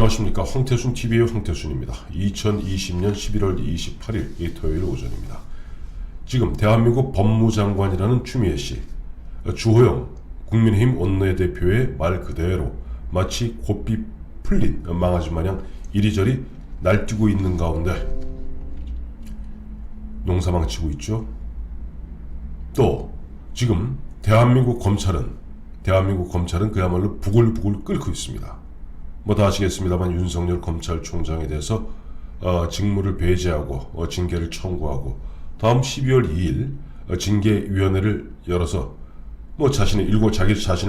안녕하십니까. 황태순 TV의 황태순입니다. 2020년 11월 28일 토요일 오전입니다. 지금 대한민국 법무장관이라는 추미애씨, 주호영 국민의힘 원내대표의 말 그대로 마치 고삐 풀린 망아지 마냥 이리저리 날뛰고 있는 가운데 농사망치고 있죠. 또 지금 대한민국 검찰은 그야말로 부글부글 끓고 있습니다. 뭐 다 아시겠습니다만 윤석열 검찰총장에 대해서 직무를 배제하고 징계를 청구하고 다음 12월 2일 징계위원회를 열어서 뭐 자신을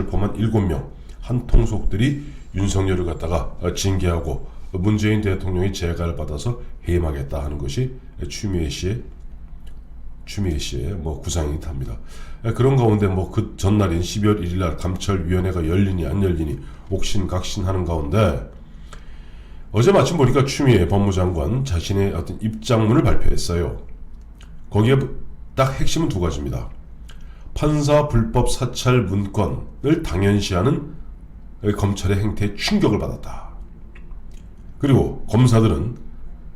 포함한 7명 한 통속들이 윤석열을 갖다가 징계하고 문재인 대통령이 재가를 받아서 해임하겠다 하는 것이 추미애 씨의 뭐 구상이 답니다. 그런 가운데 뭐 그 전날인 12월 1일 날 감찰위원회가 열리니 안 열리니 옥신각신하는 가운데 어제 마침 보니까 추미애 법무장관 자신의 어떤 입장문을 발표했어요. 거기에 딱 핵심은 두 가지입니다. 판사 불법 사찰 문건을 당연시하는 검찰의 행태에 충격을 받았다. 그리고 검사들은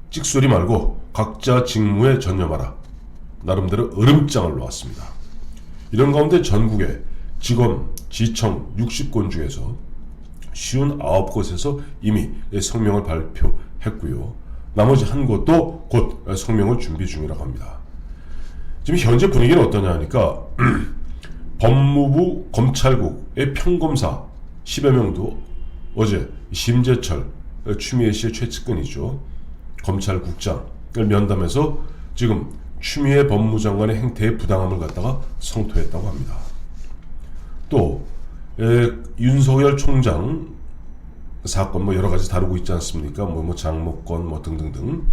찍소리 말고 각자 직무에 전념하라. 나름대로 으름장을 놓았습니다. 이런 가운데 전국의 지검, 지청 60곳 중에서 59곳에서 이미 성명을 발표했고요. 나머지 한 곳도 곧 성명을 준비 중이라고 합니다. 지금 현재 분위기는 어떠냐 하니까 법무부 검찰국의 평검사 10여 명도 어제 심재철, 추미애 씨의 최측근이죠. 검찰국장을 면담해서 지금 추미애 법무장관의 행태의 부당함을 갖다가 성토했다고 합니다. 또 윤석열 총장 사건 뭐 여러 가지 다루고 있지 않습니까? 뭐 장모권 뭐 등등등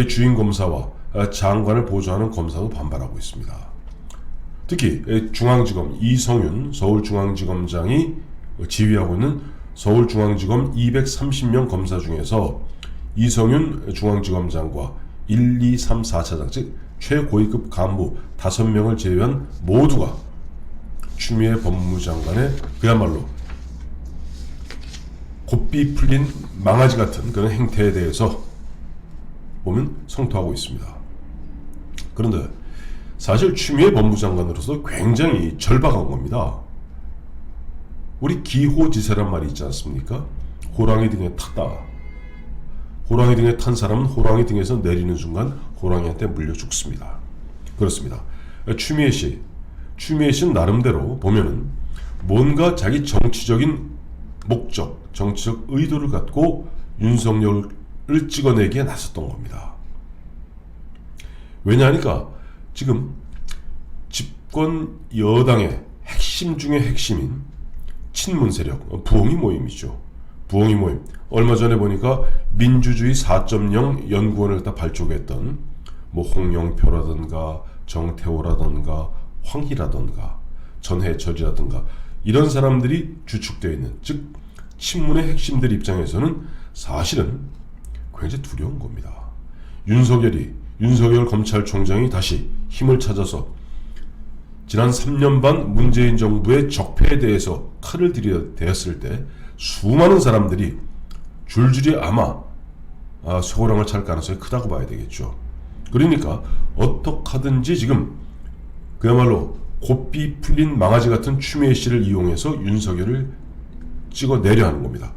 주인 검사와 장관을 보좌하는 검사도 반발하고 있습니다. 특히 중앙지검 이성윤 서울중앙지검장이 지휘하고 있는 서울중앙지검 230명 검사 중에서 이성윤 중앙지검장과 1, 2, 3, 4차장 즉 최고위급 간부 5명을 제외한 모두가 추미애 법무장관의 그야말로 고삐 풀린 망아지 같은 그런 행태에 대해서 보면 성토하고 있습니다. 그런데 사실 추미애 법무장관으로서 굉장히 절박한 겁니다. 우리 기호지세란 말이 있지 않습니까? 호랑이 등에 탔다. 호랑이 등에 탄 사람은 호랑이 등에서 내리는 순간 호랑이한테 물려 죽습니다. 그렇습니다. 추미애 씨는 나름대로 보면은 뭔가 자기 정치적인 목적, 정치적 의도를 갖고 윤석열을 찍어내기에 나섰던 겁니다. 왜냐하니까 지금 집권 여당의 핵심 중의 핵심인 친문 세력, 부엉이 모임이죠. 부엉이 모임. 얼마 전에 보니까 민주주의 4.0 연구원을 다 발족했던 뭐 홍영표라든가 정태호라든가 황희라든가 전해철이라든가 이런 사람들이 주축되어 있는 즉 친문의 핵심들 입장에서는 사실은 굉장히 두려운 겁니다. 윤석열 검찰총장이 다시 힘을 찾아서 지난 3년 반 문재인 정부의 적폐에 대해서 칼을 들이댔을 때 수많은 사람들이 줄줄이 아마 쇠고랑을 찰 가능성이 크다고 봐야 되겠죠. 그러니까 어떡하든지 지금 그야말로 고삐 풀린 망아지 같은 추미애 씨를 이용해서 윤석열을 찍어내려 하는 겁니다.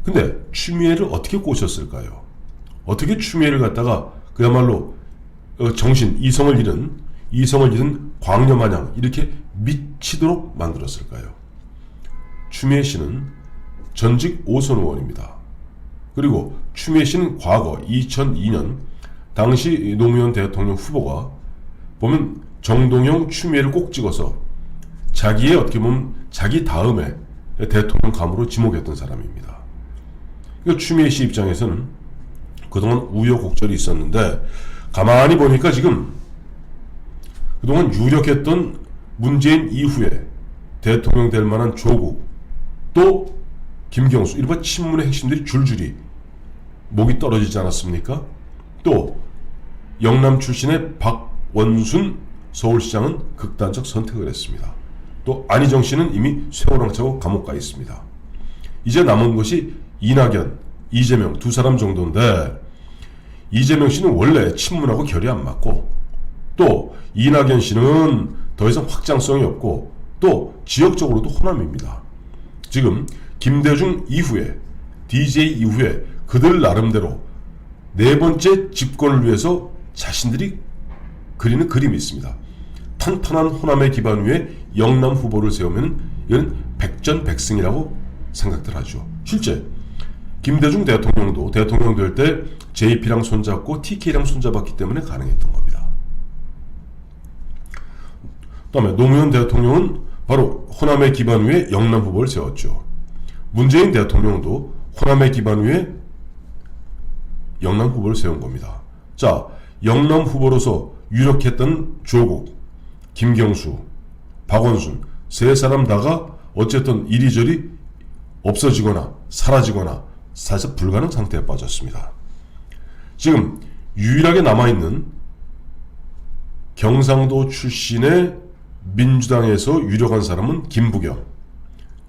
근데 추미애를 어떻게 꼬셨을까요? 어떻게 추미애를 갖다가 그야말로 이성을 잃은 광녀 마냥 이렇게 미치도록 만들었을까요? 추미애 씨는 전직 오선 의원입니다. 그리고 추미애 씨는 과거 2002년 당시 노무현 대통령 후보가 보면 정동영, 추미애를 꼭 찍어서 자기의 어떻게 보면 자기 다음에 대통령 감으로 지목했던 사람입니다. 그러니까 추미애 씨 입장에서는 그동안 우여곡절이 있었는데 가만히 보니까 지금 그동안 유력했던 문재인 이후에 대통령 될 만한 조국 또 김경수 이른바 친문의 핵심들이 줄줄이 목이 떨어지지 않았습니까? 또 영남 출신의 박원순 서울시장은 극단적 선택을 했습니다. 또 안희정 씨는 이미 쇠고랑 차고 감옥 가 있습니다. 이제 남은 것이 이낙연, 이재명 두 사람 정도인데, 이재명 씨는 원래 친문하고 결이 안 맞고, 또 이낙연 씨는 더 이상 확장성이 없고, 또 지역적으로도 호남입니다. 지금 김대중 이후에, DJ 이후에 그들 나름대로 네 번째 집권을 위해서 자신들이 그리는 그림이 있습니다. 탄탄한 호남의 기반 위에 영남 후보를 세우면 이건 백전백승이라고 생각들 하죠. 실제 김대중 대통령도 대통령 될 때 JP랑 손잡고 TK랑 손잡았기 때문에 가능했던 겁니다. 다음에 노무현 대통령은 바로 호남의 기반 위에 영남 후보를 세웠죠. 문재인 대통령도 호남의 기반 위에 영남 후보를 세운 겁니다. 자, 영남 후보로서 유력했던 조국, 김경수, 박원순 세 사람 다가 어쨌든 이리저리 없어지거나 사라지거나 사실 불가능 상태에 빠졌습니다. 지금 유일하게 남아있는 경상도 출신의 민주당에서 유력한 사람은 김부겸,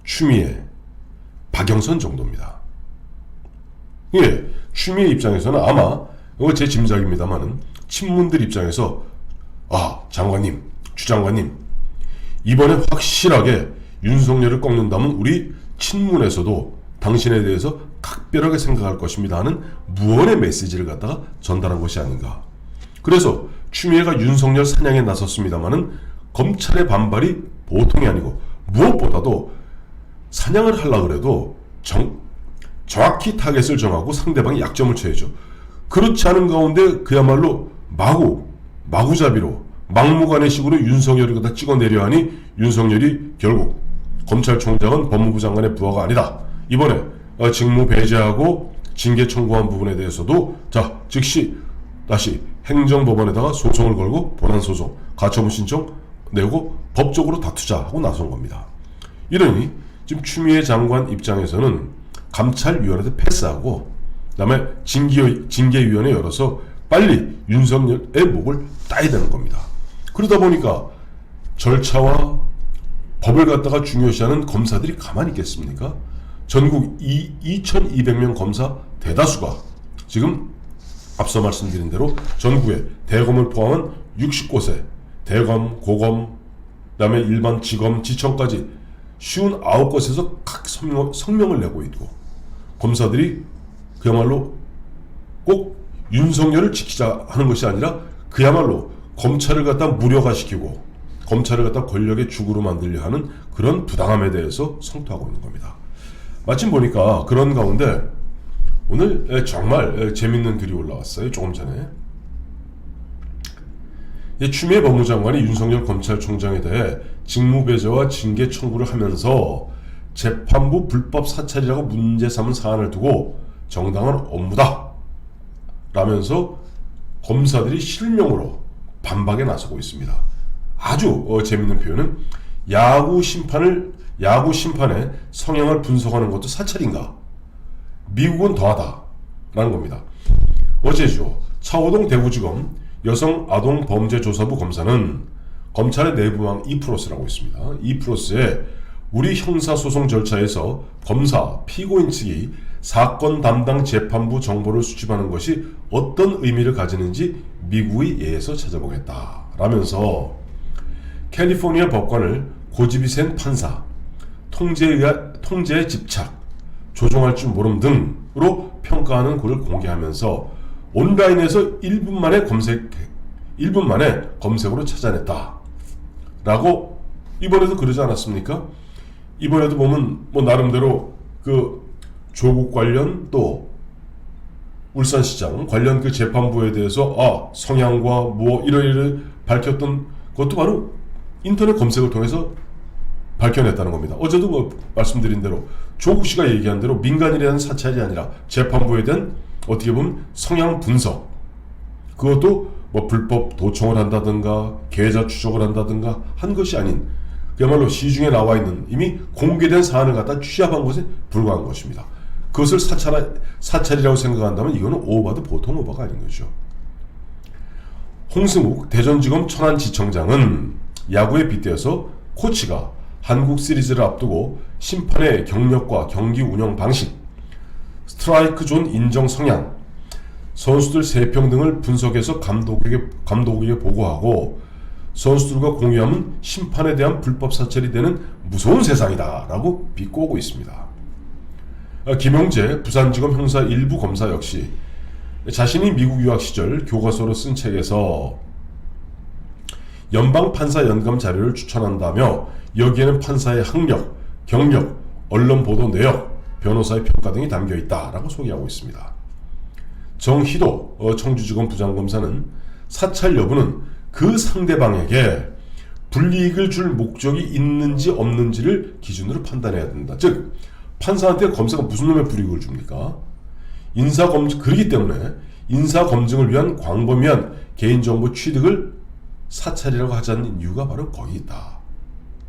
추미애, 박영선 정도입니다. 예, 추미애 입장에서는 아마 이거 제 짐작입니다만은 친문들 입장에서 장관님, 주장관님 이번에 확실하게 윤석열을 꺾는다면 우리 친문에서도 당신에 대해서 각별하게 생각할 것입니다 하는 무언의 메시지를 갖다가 전달한 것이 아닌가. 그래서 추미애가 윤석열 사냥에 나섰습니다마는 검찰의 반발이 보통이 아니고, 무엇보다도 사냥을 하려고 해도 정확히 타겟을 정하고 상대방의 약점을 쳐야죠. 그렇지 않은 가운데 그야말로 마구잡이로 막무가내식으로 윤석열을 갖다 찍어내려 하니 윤석열이 결국 검찰총장은 법무부 장관의 부하가 아니다. 이번에 직무 배제하고 징계 청구한 부분에 대해서도 즉시 다시 행정법원에다가 소송을 걸고 본안소송, 가처분 신청 내고 법적으로 다투자 하고 나선 겁니다. 이러니 지금 추미애 장관 입장에서는 감찰위원회도 패스하고 그다음에 징계위원회 열어서 빨리 윤석열의 목을 따야 되는 겁니다. 그러다 보니까 절차와 법을 갖다가 중요시하는 검사들이 가만히 있겠습니까? 전국 2,200명 검사 대다수가 지금 앞서 말씀드린 대로 전국에 대검을 포함한 60곳에 대검, 고검, 그다음에 일반 지검, 지청까지 59곳에서 각 성명을 내고 있고, 검사들이 그야말로 꼭 윤석열을 지키자 하는 것이 아니라 그야말로 검찰을 갖다 무력화시키고 검찰을 갖다 권력의 죽으로 만들려 하는 그런 부당함에 대해서 성토하고 있는 겁니다. 마침 보니까 그런 가운데 오늘 정말 재밌는 글이 올라왔어요. 조금 전에 추미애 법무장관이 윤석열 검찰총장에 대해 직무배제와 징계 청구를 하면서 재판부 불법 사찰이라고 문제 삼은 사안을 두고 정당한 업무다 라면서 검사들이 실명으로 반박에 나서고 있습니다. 아주 재밌는 표현은 야구 심판의 성향을 분석하는 것도 사찰인가? 미국은 더하다 라는 겁니다. 어제죠. 차호동 대구지검 여성아동범죄조사부 검사는 검찰의 내부망 이프로스라고 있습니다. 이프로스에 우리 형사소송 절차에서 검사, 피고인 측이 사건 담당 재판부 정보를 수집하는 것이 어떤 의미를 가지는지 미국의 예에서 찾아보겠다 라면서 캘리포니아 법관을 고집이 센 판사, 통제에 집착, 조종할 줄 모름 등으로 평가하는 글을 공개하면서 온라인에서 1분 만에 검색으로 찾아냈다 라고 이번에도 그러지 않았습니까? 이번에도 보면 나름대로 그 조국 관련 또 울산시장 관련 그 재판부에 대해서 성향과 이러이러 밝혔던 것도 바로 인터넷 검색을 통해서 밝혀냈다는 겁니다. 어제도 말씀드린 대로 조국 씨가 얘기한 대로 민간인에 대한 사찰이 아니라 재판부에 대한 어떻게 보면 성향 분석, 그것도 불법 도청을 한다든가 계좌 추적을 한다든가 한 것이 아닌 그야말로 시중에 나와 있는 이미 공개된 사안을 갖다 취합한 것에 불과한 것입니다. 그것을 사찰이라고 생각한다면 이거는 오버도 보통 오버가 아닌 거죠. 홍승욱 대전지검 천안지청장은 야구에 빗대어서 코치가 한국 시리즈를 앞두고 심판의 경력과 경기 운영 방식, 스트라이크 존 인정 성향, 선수들 세평 등을 분석해서 감독에게 보고하고 선수들과 공유하면 심판에 대한 불법 사찰이 되는 무서운 세상이다 라고 비꼬고 있습니다. 김용재 부산지검 형사 1부 검사 역시 자신이 미국 유학 시절 교과서로 쓴 책에서 연방판사 연감 자료를 추천한다며 여기에는 판사의 학력, 경력, 언론 보도 내역, 변호사의 평가 등이 담겨있다라고 소개하고 있습니다. 정희도 청주지검 부장검사는 사찰 여부는 그 상대방에게 불이익을 줄 목적이 있는지 없는지를 기준으로 판단해야 된다. 즉 판사한테 검사가 무슨 놈의 불이익을 줍니까? 인사검증, 그렇기 때문에 인사검증을 위한 광범위한 개인정보 취득을 사찰이라고 하자는 이유가 바로 거기 있다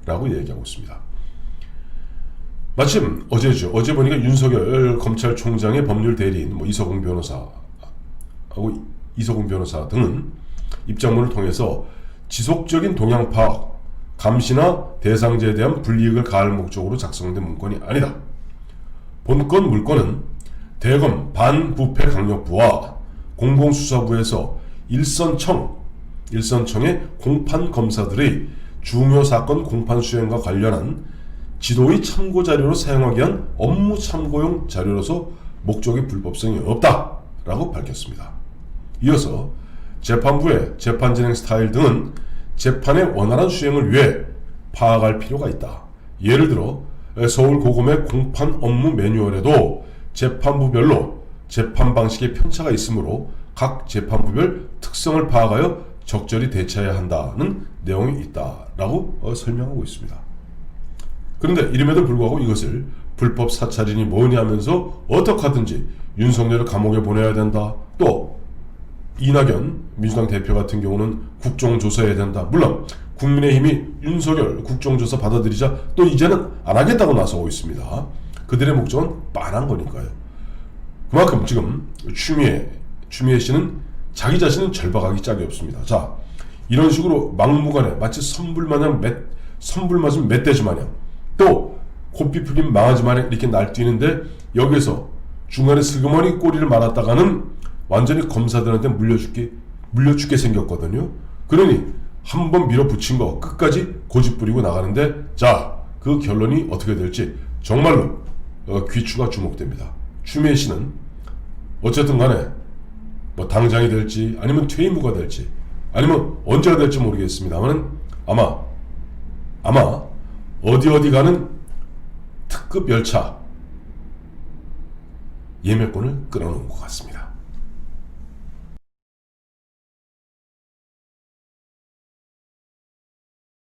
라고 얘기하고 있습니다. 마침 어제죠. 어제 보니까 윤석열 검찰총장의 법률 대리인 이석훈 변호사 등은 입장문을 통해서 지속적인 동향 파악, 감시나 대상자에 대한 불이익을 가할 목적으로 작성된 문건이 아니다. 본건 물건은 대검 반부패 강력부와 공공수사부에서 일선청의 공판 검사들의 중요 사건 공판 수행과 관련한 지도의 참고 자료로 사용하기 위한 업무 참고용 자료로서 목적의 불법성이 없다라고 밝혔습니다. 이어서 재판부의 재판 진행 스타일 등은 재판의 원활한 수행을 위해 파악할 필요가 있다. 예를 들어 서울고검의 공판 업무 매뉴얼에도 재판부별로 재판 방식의 편차가 있으므로 각 재판부별 특성을 파악하여 적절히 대처해야 한다는 내용이 있다라고 설명하고 있습니다. 그런데 이름에도 불구하고 이것을 불법 사찰이니 뭐니 하면서 어떻게 하든지 윤석열을 감옥에 보내야 된다. 또 이낙연 민주당 대표 같은 경우는 국정조사해야 된다. 물론 국민의힘이 윤석열 국정조사 받아들이자 또 이제는 안 하겠다고 나서고 있습니다. 그들의 목적은 빤한 거니까요. 그만큼 지금 추미애 씨는 자기 자신은 절박하기 짝이 없습니다. 자, 이런 식으로 막무가내 마치 선불 맞은 멧돼지 마냥 또 고삐 풀린 망아지 마냥 이렇게 날뛰는데 여기서 중간에 슬그머니 꼬리를 말았다가는 완전히 검사들한테 물려죽게 생겼거든요. 그러니 한번 밀어붙인 거 끝까지 고집부리고 나가는데 자, 그 결론이 어떻게 될지 정말로 귀추가 주목됩니다. 추미애 씨는 어쨌든 간에 당장이 될지 아니면 퇴임 후가 될지 아니면 언제가 될지 모르겠습니다만 아마 어디 가는 특급 열차 예매권을 끊어놓은 것 같습니다.